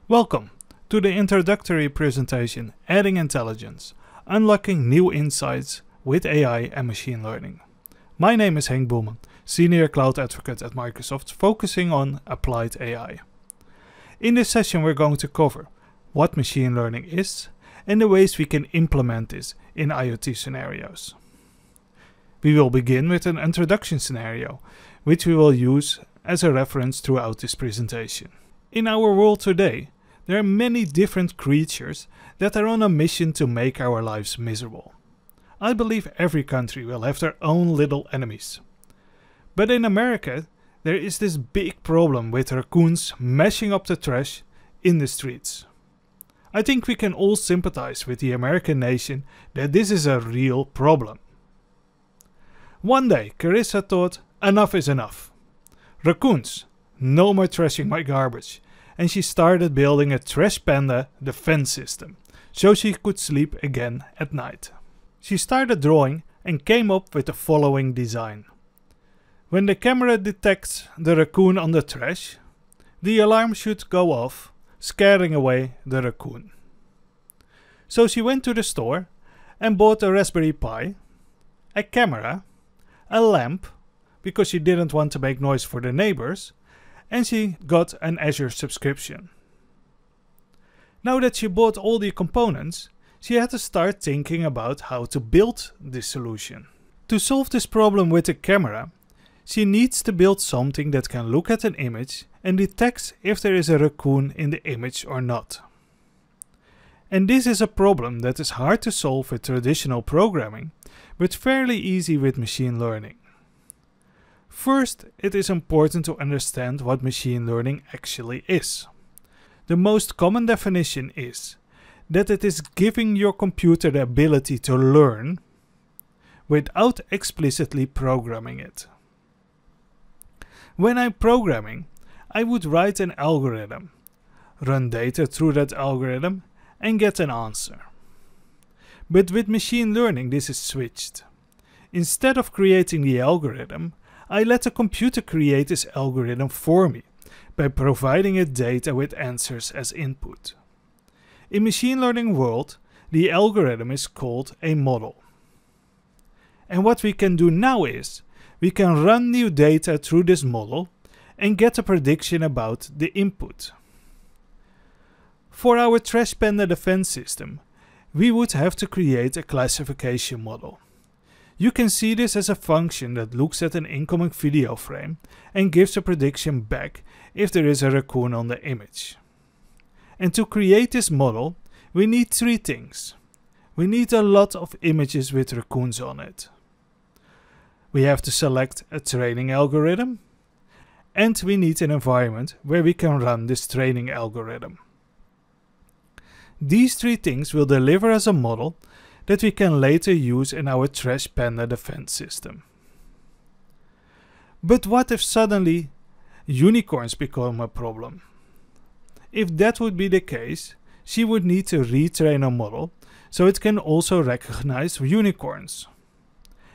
Welcome to the introductory presentation, Adding Intelligence, Unlocking New Insights with AI and Machine Learning. My name is Henk Boelman, Senior Cloud Advocate at Microsoft, focusing on applied AI. In this session we're going to cover what machine learning is and the ways we can implement this in IoT scenarios. We will begin with an introduction scenario, which we will use as a reference throughout this presentation. In our world today, there are many different creatures that are on a mission to make our lives miserable. I believe every country will have their own little enemies. But in America, there is this big problem with raccoons mashing up the trash in the streets. I think we can all sympathize with the American nation that this is a real problem. One day, Carissa thought, enough is enough. Raccoons, no more trashing my garbage. And she started building a trash panda defense system, so she could sleep again at night. She started drawing and came up with the following design. When the camera detects the raccoon on the trash, the alarm should go off, scaring away the raccoon. So she went to the store and bought a Raspberry Pi, a camera, a lamp, because she didn't want to make noise for the neighbors, and she got an Azure subscription. Now that she bought all the components, she had to start thinking about how to build this solution. To solve this problem with the camera, she needs to build something that can look at an image and detects if there is a raccoon in the image or not. And this is a problem that is hard to solve with traditional programming, but fairly easy with machine learning. First, it is important to understand what machine learning actually is. The most common definition is that it is giving your computer the ability to learn without explicitly programming it. When I'm programming, I would write an algorithm, run data through that algorithm, and get an answer. But with machine learning, this is switched. Instead of creating the algorithm, I let the computer create this algorithm for me by providing it data with answers as input. In machine learning world, the algorithm is called a model. And what we can do now is, we can run new data through this model and get a prediction about the input. For our Trash Panda defense system, we would have to create a classification model. You can see this as a function that looks at an incoming video frame and gives a prediction back if there is a raccoon on the image. And to create this model, we need three things. We need a lot of images with raccoons on it. We have to select a training algorithm, and we need an environment where we can run this training algorithm. These three things will deliver us a model that we can later use in our Trash Panda defense system. But what if suddenly unicorns become a problem? If that would be the case, she would need to retrain a model so it can also recognize unicorns.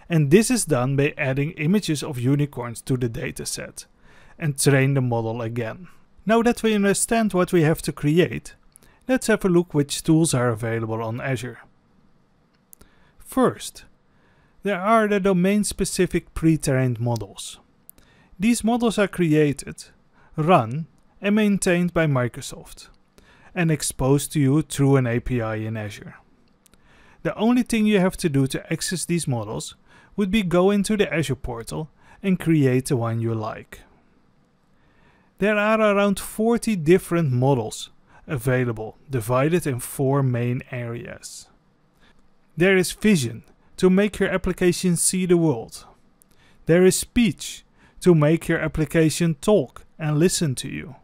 And this is done by adding images of unicorns to the dataset and train the model again. Now that we understand what we have to create, let's have a look which tools are available on Azure. First, there are the domain-specific pre-trained models. These models are created, run, and maintained by Microsoft, and exposed to you through an API in Azure. The only thing you have to do to access these models would be go into the Azure portal and create the one you like. There are around 40 different models available, divided in 4 main areas. There is vision, to make your application see the world. There is speech, to make your application talk and listen to you.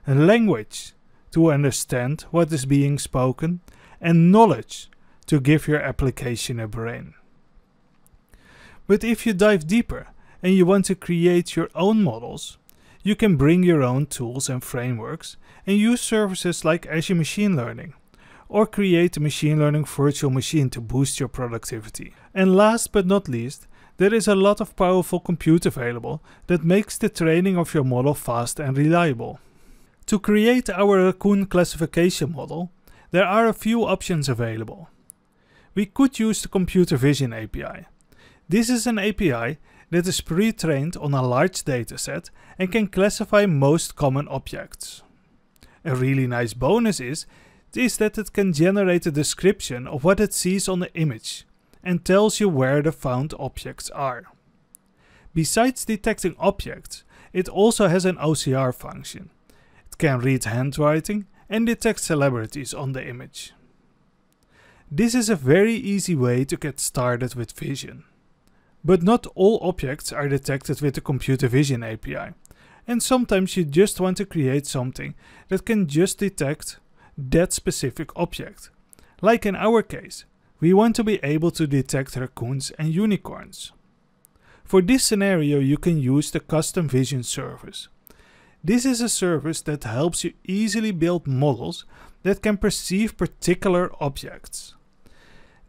And language, to understand what is being spoken. And knowledge, to give your application a brain. But if you dive deeper and you want to create your own models, you can bring your own tools and frameworks and use services like Azure Machine Learning, or create a machine learning virtual machine to boost your productivity. And last but not least, there is a lot of powerful compute available that makes the training of your model fast and reliable. To create our raccoon classification model, there are a few options available. We could use the Computer Vision API. This is an API that is pre-trained on a large dataset and can classify most common objects. A really nice bonus is that it can generate a description of what it sees on the image and tells you where the found objects are. Besides detecting objects, it also has an OCR function. It can read handwriting and detect celebrities on the image. This is a very easy way to get started with vision. But not all objects are detected with the Computer Vision API, and sometimes you just want to create something that can just detect that specific object. Like in our case, we want to be able to detect raccoons and unicorns. For this scenario, you can use the Custom Vision service. This is a service that helps you easily build models that can perceive particular objects.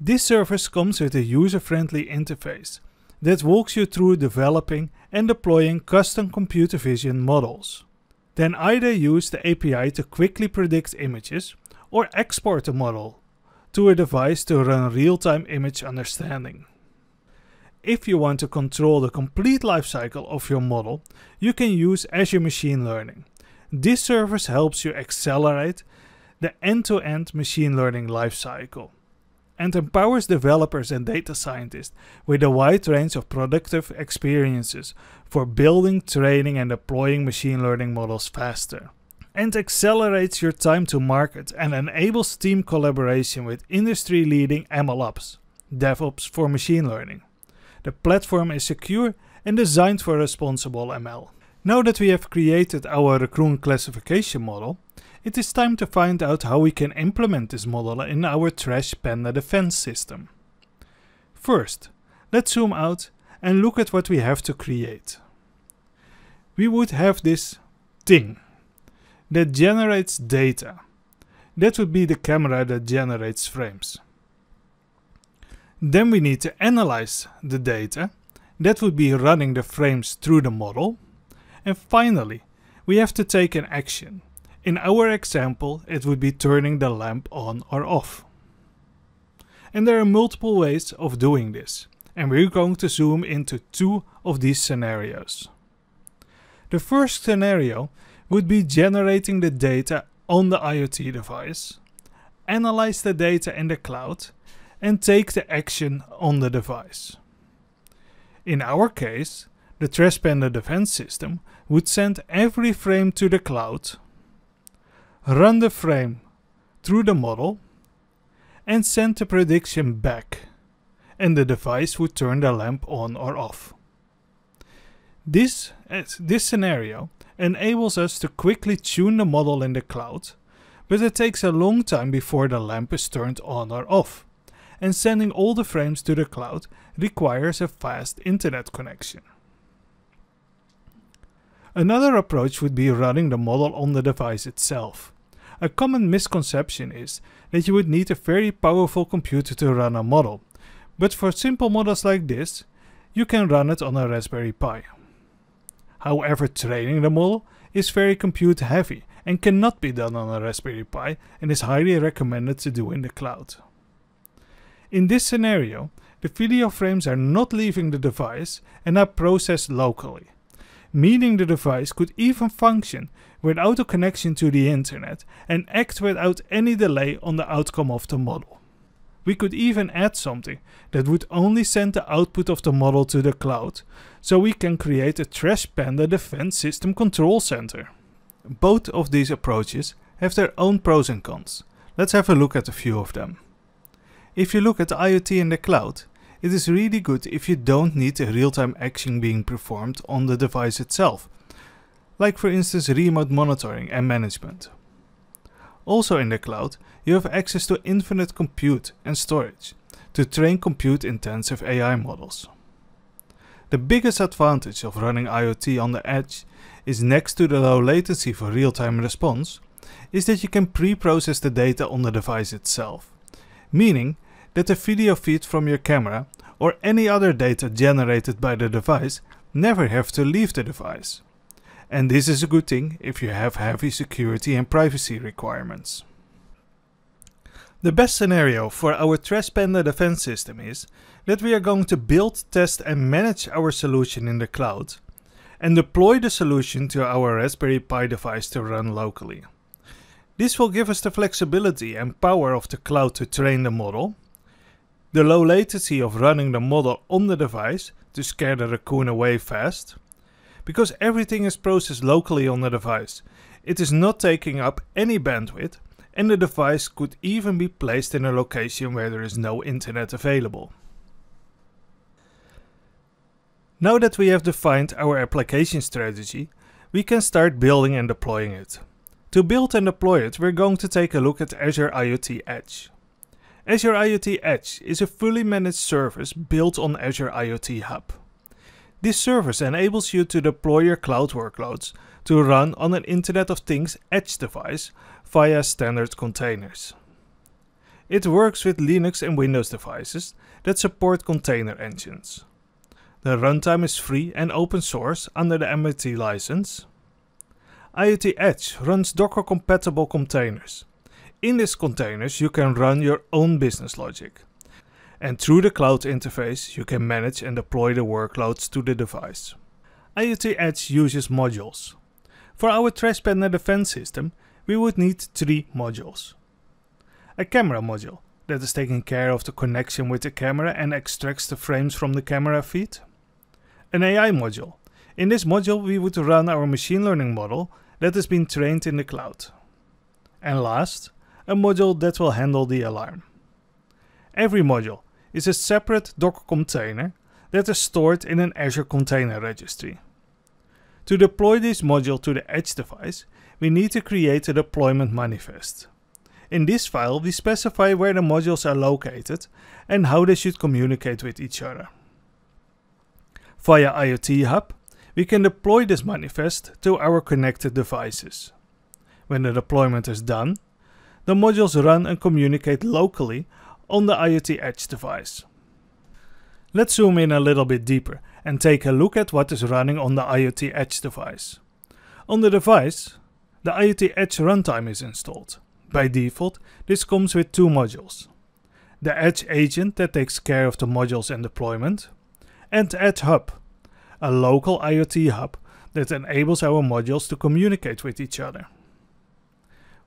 This service comes with a user-friendly interface that walks you through developing and deploying custom computer vision models. Then either use the API to quickly predict images or export the model to a device to run real-time image understanding. If you want to control the complete lifecycle of your model, you can use Azure Machine Learning. This service helps you accelerate the end-to-end machine learning lifecycle and empowers developers and data scientists with a wide range of productive experiences for building, training and deploying machine learning models faster. And accelerates your time to market and enables team collaboration with industry-leading MLOps, DevOps for machine learning. The platform is secure and designed for responsible ML. Now that we have created our raccoon classification model, it is time to find out how we can implement this model in our Trash Panda defense system. First, let's zoom out and look at what we have to create. We would have this thing that generates data. That would be the camera that generates frames. Then we need to analyze the data. That would be running the frames through the model. And finally, we have to take an action. In our example, it would be turning the lamp on or off. And there are multiple ways of doing this, and we're going to zoom into two of these scenarios. The first scenario would be generating the data on the IoT device, analyze the data in the cloud, and take the action on the device. In our case, the Trash Panda defense system would send every frame to the cloud, run the frame through the model, and send the prediction back, and the device would turn the lamp on or off. This scenario enables us to quickly tune the model in the cloud, but it takes a long time before the lamp is turned on or off, and sending all the frames to the cloud requires a fast internet connection. Another approach would be running the model on the device itself. A common misconception is that you would need a very powerful computer to run a model, but for simple models like this, you can run it on a Raspberry Pi. However, training the model is very compute heavy and cannot be done on a Raspberry Pi and is highly recommended to do in the cloud. In this scenario, the video frames are not leaving the device and are processed locally, meaning the device could even function without a connection to the internet and act without any delay on the outcome of the model. We could even add something that would only send the output of the model to the cloud, so we can create a Trash Panda defense system control center. Both of these approaches have their own pros and cons. Let's have a look at a few of them. If you look at IoT in the cloud, it is really good if you don't need a real-time action being performed on the device itself, like for instance remote monitoring and management. Also in the cloud, you have access to infinite compute and storage to train compute-intensive AI models. The biggest advantage of running IoT on the edge is, next to the low latency for real-time response, is that you can pre-process the data on the device itself, meaning that the video feed from your camera or any other data generated by the device never have to leave the device. And this is a good thing if you have heavy security and privacy requirements. The best scenario for our Trash Panda defense system is that we are going to build, test and manage our solution in the cloud and deploy the solution to our Raspberry Pi device to run locally. This will give us the flexibility and power of the cloud to train the model, the low latency of running the model on the device to scare the raccoon away fast. Because everything is processed locally on the device, it is not taking up any bandwidth, and the device could even be placed in a location where there is no internet available. Now that we have defined our application strategy, we can start building and deploying it. To build and deploy it, we're going to take a look at Azure IoT Edge. Azure IoT Edge is a fully managed service built on Azure IoT Hub. This service enables you to deploy your cloud workloads to run on an Internet of Things edge device via standard containers. It works with Linux and Windows devices that support container engines. The runtime is free and open source under the MIT license. IoT Edge runs Docker-compatible containers. In these containers you can run your own business logic. And through the cloud interface you can manage and deploy the workloads to the device. IoT Edge uses modules. For our Trash Panda defense system we would need 3 modules. A camera module that is taking care of the connection with the camera and extracts the frames from the camera feed. An AI module. In this module we would run our machine learning model that has been trained in the cloud. And last, a module that will handle the alarm. Every module is a separate Docker container that is stored in an Azure Container Registry. To deploy this module to the edge device, we need to create a deployment manifest. In this file we specify where the modules are located and how they should communicate with each other. Via IoT Hub, we can deploy this manifest to our connected devices. When the deployment is done, the modules run and communicate locally on the IoT Edge device. Let's zoom in a little bit deeper and take a look at what is running on the IoT Edge device. On the device, the IoT Edge runtime is installed. By default, this comes with 2 modules. The Edge agent that takes care of the modules and deployment, and Edge Hub, a local IoT hub that enables our modules to communicate with each other.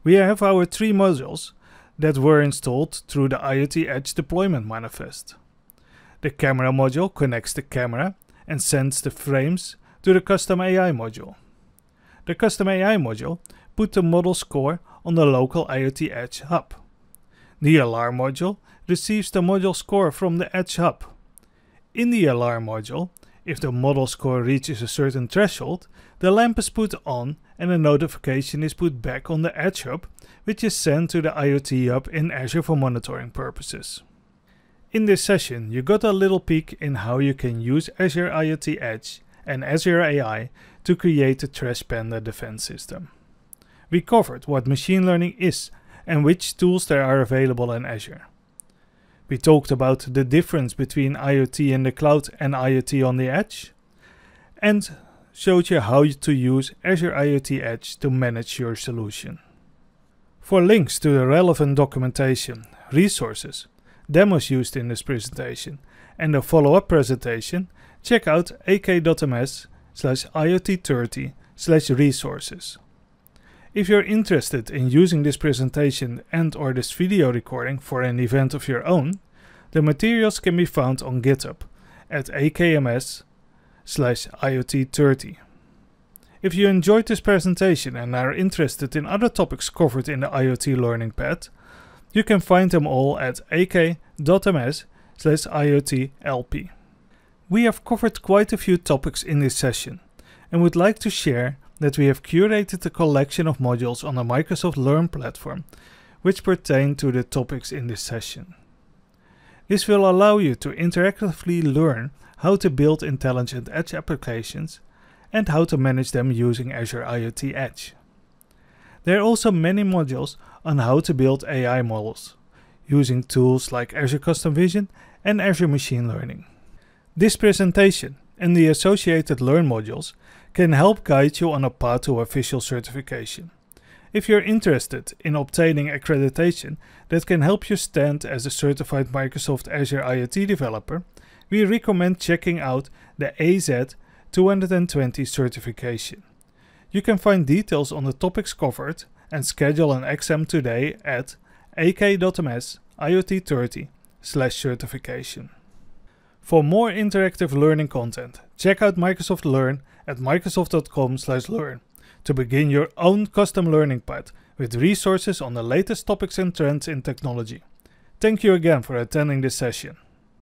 We have our 3 modules that were installed through the IoT Edge deployment manifest. The camera module connects the camera and sends the frames to the custom AI module. The custom AI module puts the model score on the local IoT Edge hub. The alarm module receives the module score from the Edge hub. In the alarm module, if the model score reaches a certain threshold, the lamp is put on and a notification is put back on the Edge hub, which is sent to the IoT hub in Azure for monitoring purposes. In this session, you got a little peek in how you can use Azure IoT Edge and Azure AI to create a Trash Panda defense system. We covered what machine learning is and which tools there are available in Azure. We talked about the difference between IoT in the cloud and IoT on the edge, and showed you how to use Azure IoT Edge to manage your solution. For links to the relevant documentation, resources, demos used in this presentation, and a follow-up presentation, check out ak.ms/iot30/resources. If you're interested in using this presentation and/or this video recording for an event of your own, the materials can be found on GitHub at akms/iot30. If you enjoyed this presentation and are interested in other topics covered in the IoT learning path, you can find them all at ak.ms/iotlp. We have covered quite a few topics in this session and would like to share that we have curated a collection of modules on the Microsoft Learn platform which pertain to the topics in this session. This will allow you to interactively learn how to build intelligent edge applications and how to manage them using Azure IoT Edge. There are also many modules on how to build AI models using tools like Azure Custom Vision and Azure Machine Learning. This presentation and the associated Learn modules can help guide you on a path to official certification. If you're interested in obtaining accreditation that can help you stand as a certified Microsoft Azure IoT developer, we recommend checking out the AZ 220 certification. You can find details on the topics covered and schedule an exam today at ak.ms/IoT30/certification. For more interactive learning content, check out Microsoft Learn at microsoft.com/learn to begin your own custom learning path with resources on the latest topics and trends in technology. Thank you again for attending this session.